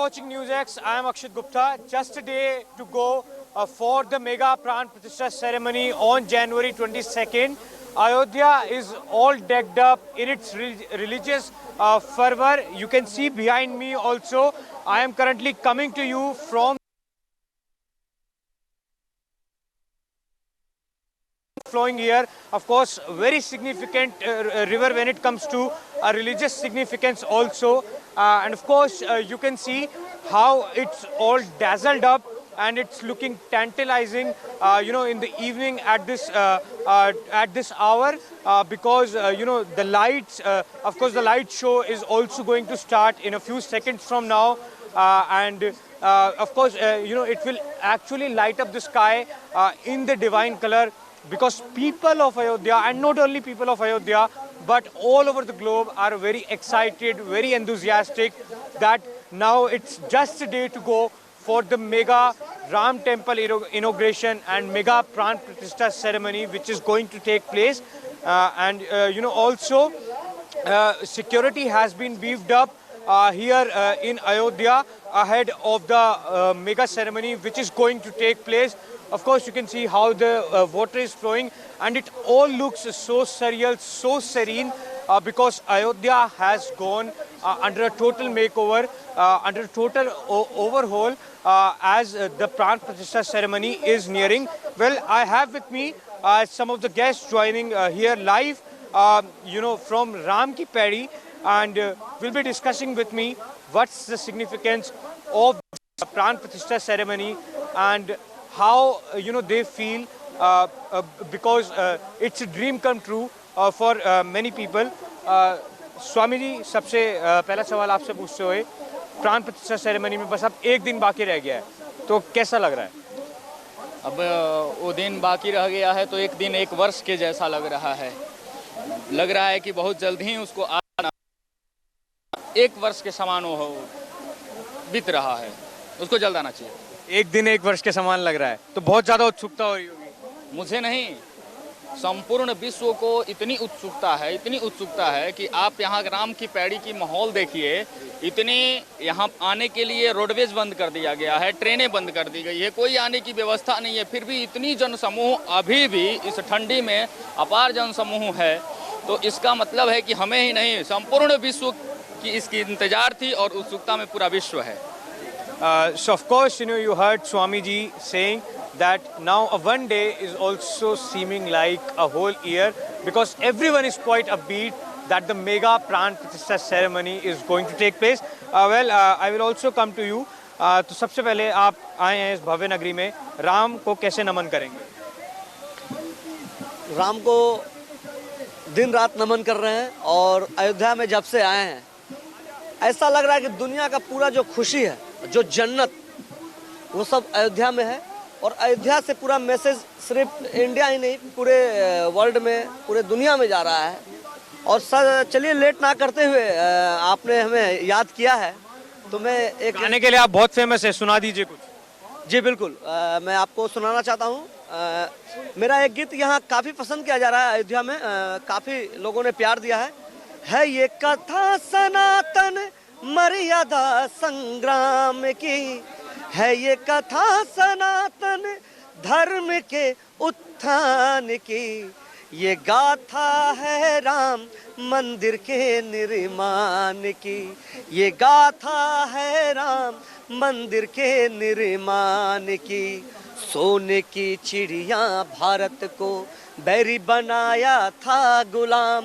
watching NewsX. I am Akshit Gupta. Just a day to go for the mega Pran Pratishtha ceremony on January 22nd. Ayodhya is all decked up in its religious fervor. You can see behind me also. I am currently coming to you from flowing here. Of course, very significant river when it comes to religious significance also. And of course, you can see how it's all dazzled up and it's looking tantalizing, in the evening at this hour, because the lights. Of course, the light show is also going to start in a few seconds from now, of course, it will actually light up the sky in the divine color. Because people of Ayodhya, and not only people of Ayodhya, but all over the globe are very excited, very enthusiastic that now it's just a day to go for the mega Ram temple inauguration and mega Pran Pratishtha ceremony which is going to take place. Also security has been beefed up here in Ayodhya ahead of the mega ceremony which is going to take place. Of course, you can see how the water is flowing and it all looks so surreal, so serene because Ayodhya has gone under a total makeover, under a total overhaul as the Pran Pratishtha ceremony is nearing. Well, I have with me some of the guests joining here live, from Ram Ki Paidi, and will be discussing with me what's the significance of the Pran Pratishtha ceremony and how they feel because it's a dream come true for many people. Swami ji, सबसे पहला सवाल आपसे पूछते हुए, प्राण प्रतिष्ठा ceremony में बस अब एक दिन बाकी रह गया है, तो कैसा लग रहा है? अब वो दिन बाकी रह गया है तो एक दिन एक वर्ष के जैसा लग रहा है। लग रहा है कि बहुत जल्द ही उसको आना, एक वर्ष के समान हो बीत रहा है, उसको जल्द आना चाहिए। एक दिन एक वर्ष के समान लग रहा है, तो बहुत ज्यादा उत्सुकता हो रही होगी। मुझे नहीं, संपूर्ण विश्व को इतनी उत्सुकता है कि आप यहाँ राम की पैड़ी की माहौल देखिए। इतने यहाँ आने के लिए रोडवेज बंद कर दिया गया है, ट्रेनें बंद कर दी गई है, कोई आने की व्यवस्था नहीं है, फिर भी इतनी जनसमूह अभी भी इस ठंडी में अपार जनसमूह है। तो इसका मतलब है कि हमें ही नहीं, संपूर्ण विश्व की इसकी इंतजार थी और उत्सुकता में पूरा विश्व है। So of course, you heard Swamiji saying that now a one day is also seeming like a whole year because everyone is quite upbeat that the mega Pran Pratishtha ceremony is going to take place. I will also come to you. तो सबसे पहले आप आए हैं इस भव्य नगरी में, राम को कैसे नमन करेंगे? राम को दिन रात नमन कर रहे हैं और अयोध्या में जब से आए हैं ऐसा लग रहा है कि दुनिया का पूरा जो खुशी है, जो जन्नत, वो सब अयोध्या में है। और अयोध्या से पूरा मैसेज सिर्फ इंडिया ही नहीं, पूरे वर्ल्ड में, पूरे दुनिया में जा रहा है। और सर चलिए लेट ना करते हुए, आपने हमें याद किया है तो मैं एक गाने के लिए आप बहुत फेमस है, सुना दीजिए कुछ। जी बिल्कुल, मैं आपको सुनाना चाहता हूँ। मेरा एक गीत यहाँ काफ़ी पसंद किया जा रहा है अयोध्या में, काफ़ी लोगों ने प्यार दिया है ये कथा सनातन मर्यादा संग्राम की, है ये कथा सनातन धर्म के उत्थान की, ये गाथा है राम मंदिर के निर्माण की, ये गाथा है राम मंदिर के निर्माण की। सोने की चिड़िया भारत को बैरी बनाया था गुलाम,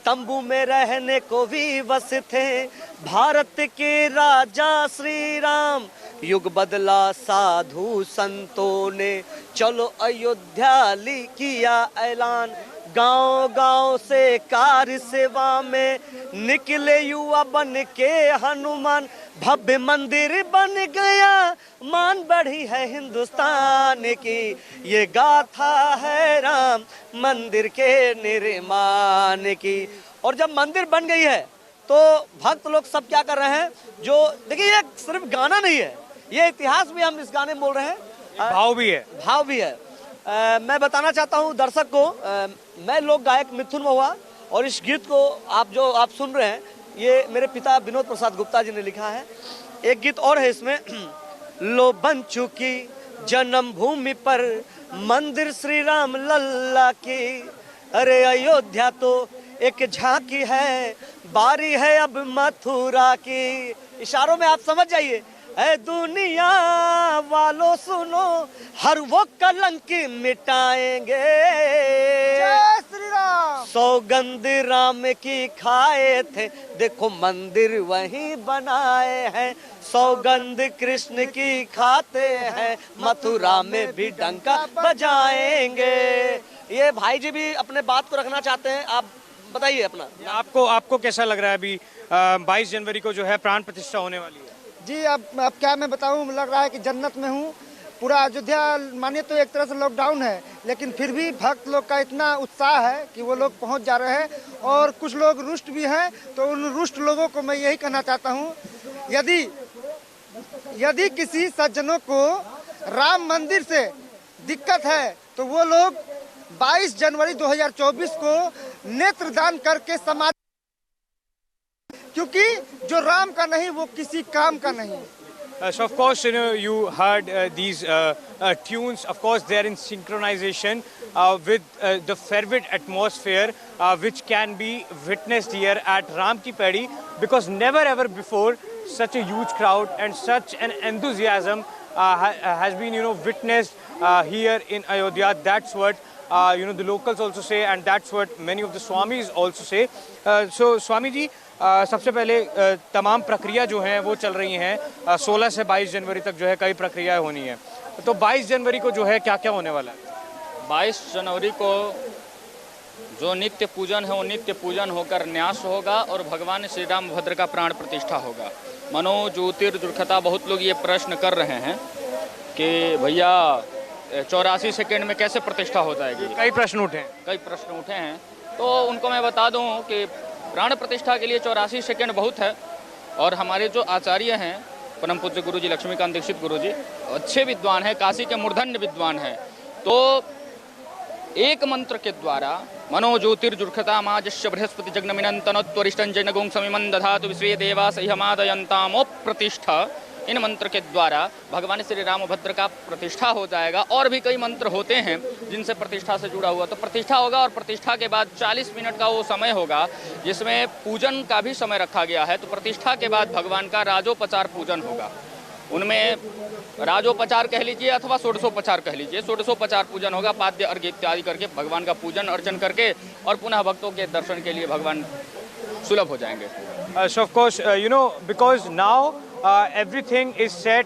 तंबू में रहने को विवश थे भारत के राजा श्री राम। युग बदला साधु संतों ने चलो अयोध्या किया ऐलान, गांव गांव से कार्य सेवा में निकले युवा बन के हनुमान। भव्य मंदिर बन गया, मान बढ़ी है हिंदुस्तान की, ये गाथा है राम मंदिर के निर्माण की। और जब मंदिर बन गई है तो भक्त लोग सब क्या कर रहे हैं, जो देखिए ये सिर्फ गाना नहीं है, ये इतिहास भी हम इस गाने में बोल रहे हैं, भाव भी है। मैं बताना चाहता हूँ दर्शक को, मैं लोक गायक मिथुन महुआ और इस गीत को आप सुन रहे हैं, ये मेरे पिता विनोद प्रसाद गुप्ता जी ने लिखा है। एक गीत और है इसमें, लो बन चुकी जन्मभूमि पर मंदिर श्री राम लल्ला की, अरे अयोध्या तो एक झांकी है, बारी है अब मथुरा की। इशारों में आप समझ जाइए। ऐ दुनिया वालों सुनो, हर वो कलंक मिटाएंगे, जय श्री राम। सौगंध राम की खाए थे, देखो मंदिर वहीं बनाए हैं, सौगंध कृष्ण की खाते हैं, मथुरा में भी डंका बजाएंगे। ये भाई जी भी अपने बात को रखना चाहते हैं, आप बताइए अपना। आपको कैसा लग रहा है अभी 22 जनवरी को जो है प्राण प्रतिष्ठा होने वाली है? जी अब क्या मैं बताऊं, लग रहा है कि जन्नत में हूं। पूरा अयोध्या मानिए तो एक तरह से लॉकडाउन है, लेकिन फिर भी भक्त लोग का इतना उत्साह है कि वो लोग पहुंच जा रहे हैं, और कुछ लोग रुष्ट भी हैं। तो उन रुष्ट लोगों को मैं यही कहना चाहता हूं, यदि किसी सज्जनों को राम मंदिर से दिक्कत है तो वो लोग 22 जनवरी 2024 को नेत्रदान करके समाज, क्योंकि जो राम का नहीं वो किसी काम का नहीं। So of course, you heard these tunes. Of course, they are in synchronization with the fervid atmosphere which can be witnessed here at Ram Ki Pedi, because never ever before such a huge crowd and such an enthusiasm has been, witnessed here in Ayodhya. That's what the locals also say, and that's what many of the Swamis also say. So Swami ji, सबसे पहले तमाम प्रक्रिया जो हैं वो चल रही हैं 16 से 22 जनवरी तक जो है कई प्रक्रियाएं होनी है, तो 22 जनवरी को जो है क्या क्या होने वाला है? 22 जनवरी को जो नित्य पूजन है वो नित्य पूजन होकर न्यास होगा, और भगवान श्री राम भद्र का प्राण प्रतिष्ठा होगा। मनो ज्योतिर्दुर्खता, बहुत लोग ये प्रश्न कर रहे हैं कि भैया 84 सेकेंड में कैसे प्रतिष्ठा हो जाएगी। कई प्रश्न उठे हैं, तो उनको मैं बता दूं कि प्राण प्रतिष्ठा के लिए 84 सेकेंड बहुत है। और हमारे जो आचार्य हैं परम पूज्य गुरु जी लक्ष्मीकांत दीक्षित गुरु जी अच्छे विद्वान हैं, काशी के मूर्धन्य विद्वान हैं, तो एक मंत्र के द्वारा मनो ज्योतिर्जुर्खता माजस्य बृहस्पति जग्नमिनंतनोत्वरिष्टं जैनगुं समिमं दधातु विश्वे देवा सह्यमादयन्तामोप्रतिष्ठा, इन मंत्र के द्वारा भगवान श्री रामभद्र का प्रतिष्ठा हो जाएगा। और भी कई मंत्र होते हैं जिनसे प्रतिष्ठा से जुड़ा हुआ, तो प्रतिष्ठा होगा, और प्रतिष्ठा के बाद 40 मिनट का वो समय होगा जिसमें पूजन का भी समय रखा गया है। तो प्रतिष्ठा के बाद भगवान का राजोपचार पूजन होगा, उनमें राजोपचार कह लीजिए अथवा षोडशोपचार कह लीजिए, षोडशोपचार पूजन होगा, पाद्य अर्घ्य इत्यादि करके भगवान का पूजन अर्चन करके, और पुनः भक्तों के दर्शन के लिए भगवान सुलभ हो जाएंगे। So of course, because now everything is set,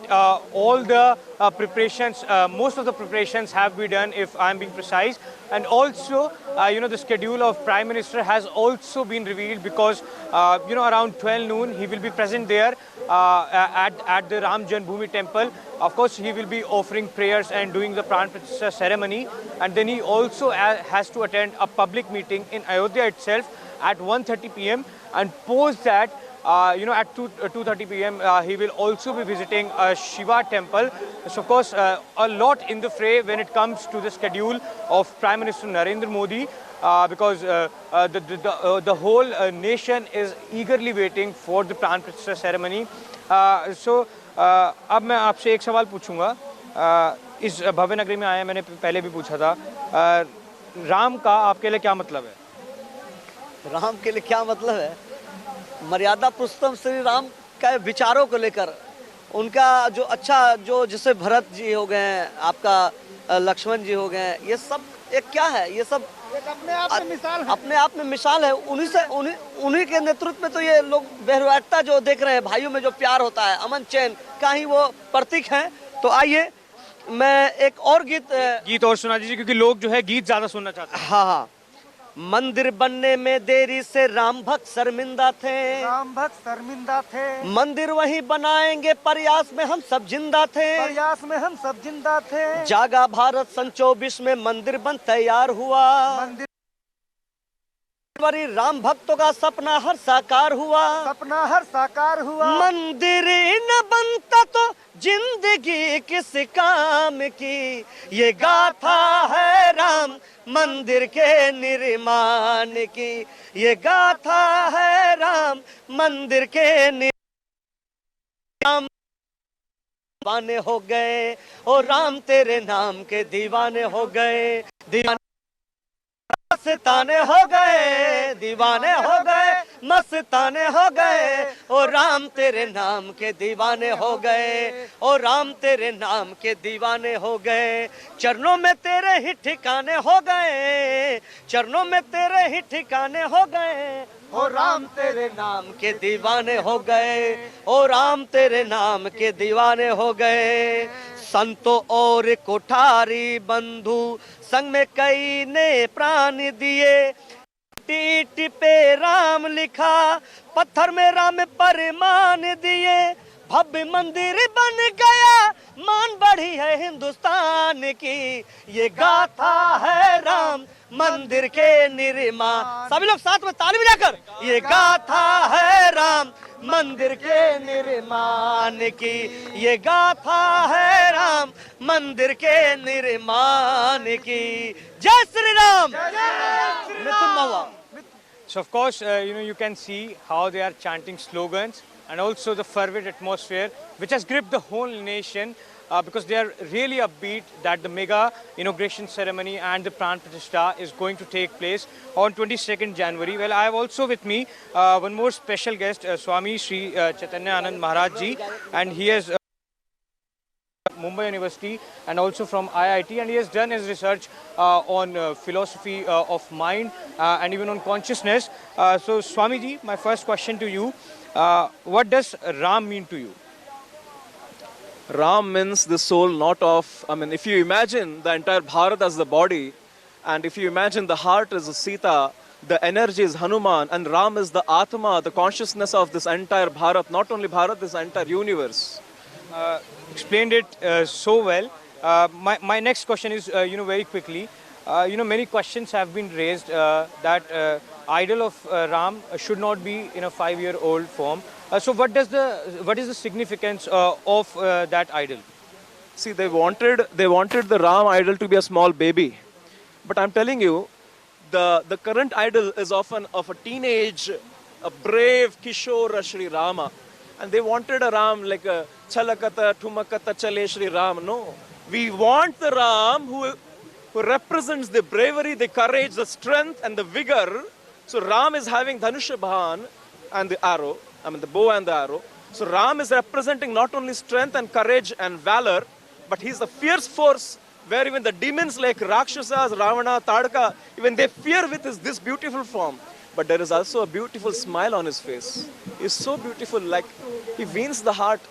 all the preparations, most of the preparations have been done, if I'm being precise, and also the schedule of Prime Minister has also been revealed, because around 12 noon he will be present there at the Ram Janmabhoomi temple. Of course, he will be offering prayers and doing the Pran Pratishtha ceremony, and then he also has to attend a public meeting in Ayodhya itself at 1:30 p.m. and post that at 2:30 p.m. He will also be visiting a Shiva temple. So of course a lot in the fray when it comes to the schedule of Prime Minister Narendra Modi, because the whole nation is eagerly waiting for the Pran Pratishtha ceremony. So अब मैं आपसे एक सवाल पूछूंगा, इस भव्य नगरी में आया, मैंने पहले भी पूछा था, राम का आपके लिए क्या मतलब है? राम के लिए क्या मतलब है? मर्यादा पुरुषोत्तम श्री राम का विचारों को लेकर, उनका जो अच्छा, जो जैसे भरत जी हो गए, आपका लक्ष्मण जी हो गए, ये सब एक क्या है, ये सब अपने आप में मिसाल है। उन्हीं के नेतृत्व में तो ये लोग बेहरवाटता जो देख रहे हैं, भाइयों में जो प्यार होता है, अमन चैन का ही वो प्रतीक है। तो आइए मैं एक और गीत और सुना दीजिए, क्योंकि लोग जो है गीत ज्यादा सुनना चाहते हैं। हाँ, मंदिर बनने में देरी से राम भक्त शर्मिंदा थे, मंदिर वही बनाएंगे, प्रयास में हम सब जिंदा थे, जागा भारत सन 24 में मंदिर बन तैयार हुआ, राम भक्तों का सपना हर साकार हुआ, मंदिर न बनता तो जिंदगी किस काम की, ये गाथा है राम मंदिर के निर्माण की, ये गाथा है राम मंदिर के निर्माण। दीवाने हो गए, ओ राम तेरे नाम के दीवाने हो गए, दीवाने मस्ताने हो गए, दीवाने हो गए, मस्ताने हो गए, ओ राम तेरे नाम के दीवाने हो गए, ओ राम तेरे नाम के दीवाने हो गए, चरणों में तेरे ही ठिकाने हो गए, चरणों में तेरे ही ठिकाने हो गए, ओ राम तेरे नाम के दीवाने हो गए, ओ राम तेरे नाम के दीवाने हो गए। संतों और कोठारी बंधु संग में कई ने प्राण दिए, टीट पे राम लिखा, पत्थर में राम परमान दिए, भव्य मंदिर बन गया, मान बढ़ी है हिंदुस्तान की, ये गाथा है राम मंदिर के निर्माण। सभी लोग साथ में ताली बजाकर, ये गाथा है राम मंदिर के निर्माण की, ये गाथा है राम मंदिर के निर्माण की। जय श्री राम। मिथुन महुआ। So of course, you can see how they are chanting slogans and also the fervent atmosphere which has gripped the whole nation because they are really upbeat that the mega inauguration ceremony and the Pran Pratishtha is going to take place on 22nd January. Well, I have also with me one more special guest, Swami Sri Chaitanya Anand Maharaj Ji, and he has Mumbai University and also from IIT, and he has done his research on philosophy of mind and even on consciousness. So Swamiji, my first question to you, what does Ram mean to you? Ram means the soul, not of, if you imagine the entire Bharat as the body, and if you imagine the heart is Sita, the energy is Hanuman, and Ram is the Atma, the consciousness of this entire Bharat, not only Bharat, this entire universe. Explained it so well. My next question is, very quickly, many questions have been raised that idol of Ram should not be in a 5-year-old form. So what is the significance of that idol? See, they wanted the Ram idol to be a small baby, but I'm telling you, the current idol is often of a teenage, a brave Kishore Shri Rama, and they wanted a Ram like a Chalakata, Thumakata, Chale Shri Ram. No, we want the Ram who represents the bravery, the courage, the strength, and the vigor. So Ram is having Dhanusha Bhan and the arrow, the bow and the arrow. So Ram is representing not only strength and courage and valor, but he's the fierce force where even the demons like Rakshasas, Ravana, Tadaka, even they fear with this beautiful form. But there is also a beautiful smile on his face. He's so beautiful, like he wins the heart.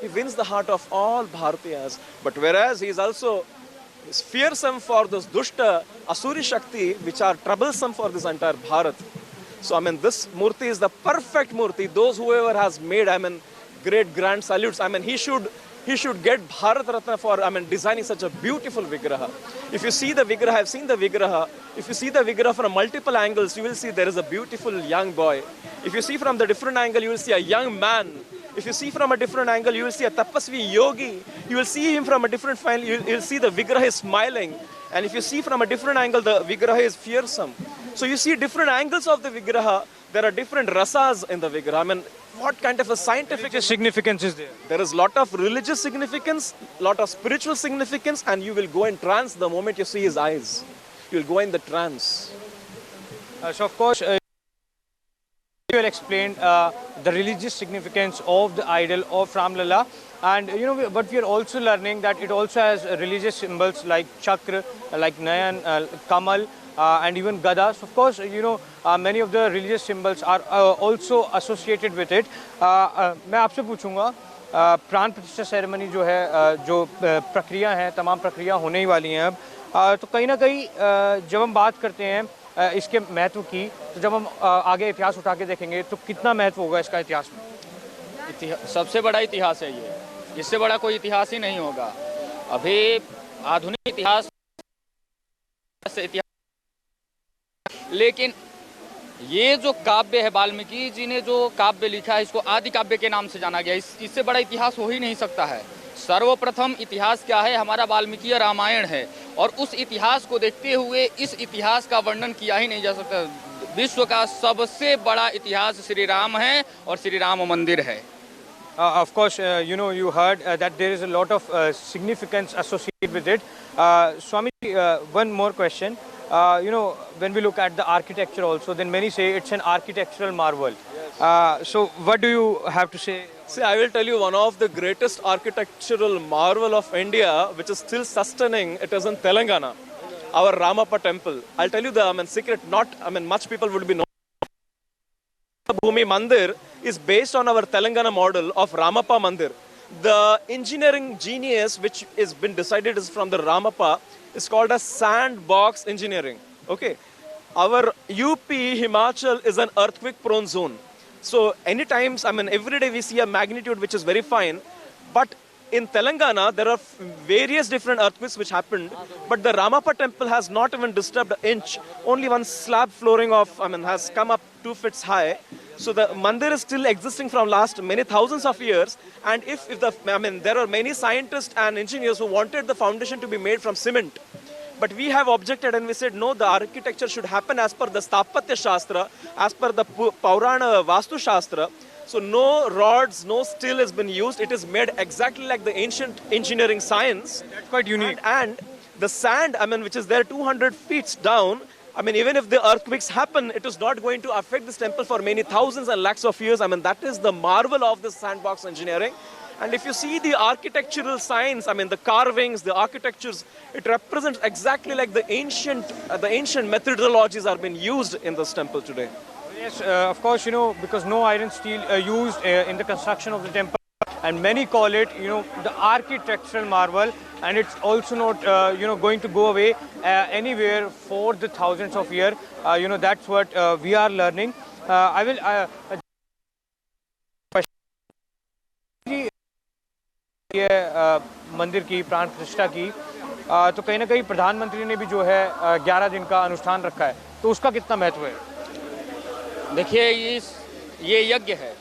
He wins the heart of all Bharatiyas. But whereas he is also fearsome for those Dushta, Asuri Shakti, which are troublesome for this entire Bharat. So, this Murti is the perfect Murti. Those whoever has made, great grand salutes. He should get Bharat Ratna for, designing such a beautiful Vigraha. If you see the Vigraha, I've seen the Vigraha. If you see the Vigraha from multiple angles, you will see there is a beautiful young boy. If you see from the different angle, you will see a young man. If you see from a different angle, you will see a tapasvi yogi. You will see him from a different angle, you will see the Vigraha is smiling. And if you see from a different angle, the Vigraha is fearsome. So you see different angles of the Vigraha. There are different rasas in the Vigraha. What kind of a scientific significance is there? There is lot of religious significance, lot of spiritual significance, and you will go in trance the moment you see his eyes. You will go in the trance. So of course, you have explained the religious significance of the idol of Ramlala, and but we are also learning that it also has religious symbols like chakra, like Nayan, Kamal, and even Gada. So of course, many of the religious symbols are also associated with it. मैं आपसे पूछूंगा प्राण प्रतिष्ठा ceremony जो है जो प्रक्रिया है तमाम प्रक्रिया होने ही वाली हैं अब तो कहीं ना कहीं जब हम बात करते हैं इसके महत्व की तो जब हम आगे इतिहास उठा के देखेंगे तो कितना महत्व होगा इसका इतिहास में? सबसे बड़ा इतिहास है ये, इससे बड़ा कोई इतिहास ही नहीं होगा अभी आधुनिक इतिहास। लेकिन ये जो काव्य है वाल्मीकि जी ने जो काव्य लिखा है इसको आदि काव्य के नाम से जाना गया, इससे बड़ा इतिहास हो ही नहीं सकता है। सर्वप्रथम इतिहास क्या है? हमारा वाल्मीकि रामायण है, और उस इतिहास को देखते हुए इस इतिहास का वर्णन किया ही नहीं जा सकता। विश्व का सबसे बड़ा इतिहास श्री राम है और श्री राम मंदिर है। Of course, you heard that there is a lot of significance associated with it. Swami, one more question. When we look at the architecture also, then many say it's an architectural marvel. So what do you have to say? See, I will tell you one of the greatest architectural marvel of India, which is still sustaining, it is in Telangana, our Ramappa temple. I'll tell you the secret, much people would be knowing. Bhumi Mandir is based on our Telangana model of Ramappa Mandir. The engineering genius which is been decided is from the Ramappa is called as sandbox engineering. Okay, our UP Himachal is an earthquake prone zone. So anytime, every day we see a magnitude which is very fine, but in Telangana there are various different earthquakes which happened, but the Ramappa temple has not even disturbed an inch. Only one slab flooring has come up 2 feet high. So the mandir is still existing from last many thousands of years. And there are many scientists and engineers who wanted the foundation to be made from cement. But we have objected and we said, no, the architecture should happen as per the Sthapatya Shastra, as per the Purana Vastu Shastra. So no rods, no steel has been used. It is made exactly like the ancient engineering science. That's quite unique. And the sand, which is there 200 feet down, even if the earthquakes happen, it is not going to affect this temple for many thousands and lakhs of years. That is the marvel of this sandbox engineering. And if you see the architectural science, the carvings, the architectures, it represents exactly like the ancient methodologies are being used in this temple today. Yes, of course, because no iron steel used in the construction of the temple, and many call it, the architectural marvel, and it's also not, going to go away anywhere for the thousands of years. That's what we are learning. I will. ये मंदिर की प्राण प्रतिष्ठा की तो कहीं ना कहीं प्रधानमंत्री ने भी जो है 11 दिन का अनुष्ठान रखा है, तो उसका कितना महत्व है? देखिए, ये यज्ञ है,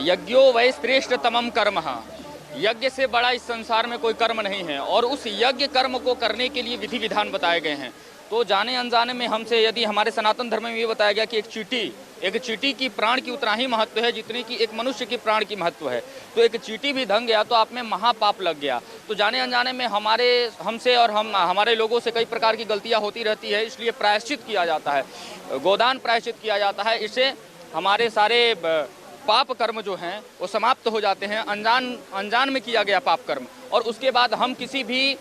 यज्ञो वै श्रेष्ठतमम कर्म। यज्ञ से बड़ा इस संसार में कोई कर्म नहीं है, और उस यज्ञ कर्म को करने के लिए विधि विधान बताए गए हैं। तो जाने अनजाने में हमसे यदि हमारे सनातन धर्म में ये बताया गया कि एक चींटी की प्राण की उतना ही महत्व है जितनी कि एक मनुष्य की प्राण की महत्व है, तो एक चींटी भी धंग गया तो आप में महापाप लग गया। तो जाने अनजाने में हमसे और हमारे लोगों से कई प्रकार की गलतियां होती रहती है, इसलिए प्रायश्चित किया जाता है, गोदान प्रायश्चित किया जाता है। इससे हमारे सारे पाप कर्म जो हैं वो समाप्त हो जाते हैं, अनजान में किया गया पाप कर्म। और उसके बाद हम किसी भी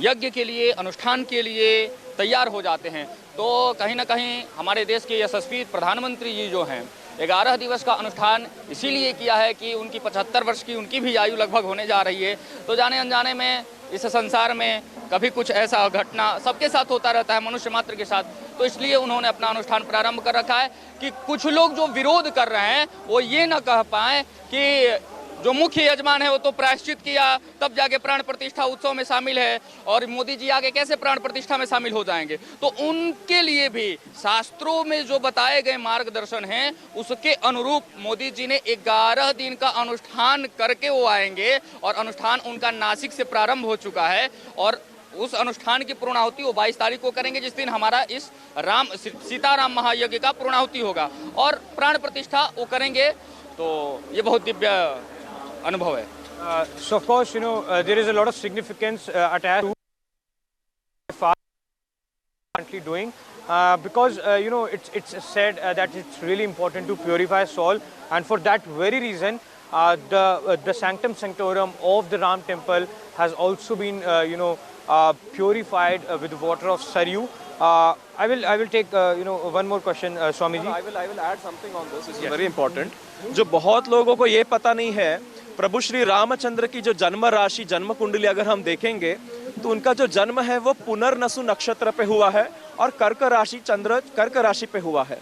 यज्ञ के लिए, अनुष्ठान के लिए तैयार हो जाते हैं। तो कहीं ना कहीं हमारे देश के यशस्वी प्रधानमंत्री जी जो हैं 11 दिवस का अनुष्ठान इसीलिए किया है कि उनकी 75 वर्ष की उनकी भी आयु लगभग होने जा रही है। तो जाने अनजाने में इस संसार में कभी कुछ ऐसा घटना सबके साथ होता रहता है, मनुष्य मात्र के साथ। तो इसलिए उन्होंने अपना अनुष्ठान प्रारंभ कर रखा है कि कुछ लोग जो विरोध कर रहे हैं वो ये न कह पाए कि जो मुख्य यजमान है वो तो प्रायश्चित किया तब जाके प्राण प्रतिष्ठा उत्सव में शामिल है, और मोदी जी आगे कैसे प्राण प्रतिष्ठा में शामिल हो जाएंगे। तो उनके लिए भी शास्त्रों में जो बताए गए मार्गदर्शन हैं उसके अनुरूप मोदी जी ने 11 दिन का अनुष्ठान करके वो आएंगे, और अनुष्ठान उनका नासिक से प्रारंभ हो चुका है, और उस अनुष्ठान की पूर्णाहुति वो 22 तारीख को करेंगे, जिस दिन हमारा इस सीताराम महायज्ञ का पूर्णाहुति होगा, और प्राण प्रतिष्ठा वो करेंगे। तो ये बहुत दिव्य अनुभव है। So of course, there is a lot of significance attached to what currently doing, because it's said that it's really important to purify soul, and for that very reason, the sanctum sanctorum of the Ram temple has also been purified with the water of Saryu. I will take one more question, Swami ji. I will add something on this, which is very important. जो बहुत लोगों को ये पता नहीं है, प्रभु श्री रामचंद्र की जो जन्म राशि, जन्म कुंडली अगर हम देखेंगे तो उनका जो जन्म है वो पुनर्नसु नक्षत्र पे हुआ है, और कर्क राशि, चंद्र कर्क राशि पे हुआ है।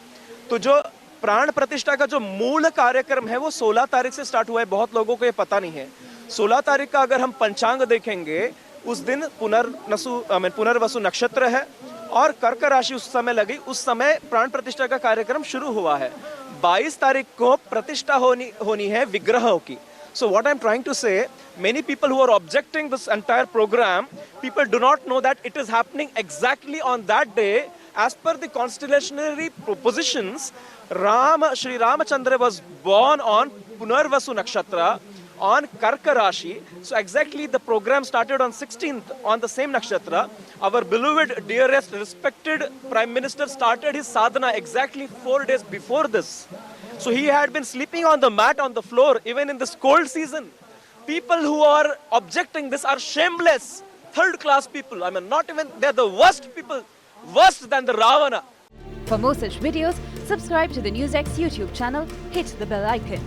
तो जो प्राण प्रतिष्ठा का जो मूल कार्यक्रम है वो 16 तारीख से स्टार्ट हुआ है, बहुत लोगों को ये पता नहीं है। 16 तारीख का अगर हम पंचांग देखेंगे उस दिन पुनर्वसु नक्षत्र है, और कर्क राशि उस समय लगी, उस समय प्राण प्रतिष्ठा का कार्यक्रम शुरू हुआ है। 22 तारीख को प्रतिष्ठा होनी है विग्रहों की। So what I'm trying to say, many people who are objecting this entire program, people do not know that it is happening exactly on that day. As per the constellationary positions, Shri Ramachandra was born on Punarvasu Nakshatra on Karka Rashi. So exactly the program started on 16th on the same Nakshatra. Our beloved, dearest, respected Prime Minister started his sadhana exactly 4 days before this. So he had been sleeping on the mat on the floor even in this cold season. People who are objecting this are shameless, third-class people. I mean, not even, they're the worst people, worse than the Ravana. For more such videos, subscribe to the NewsX YouTube channel, hit the bell icon.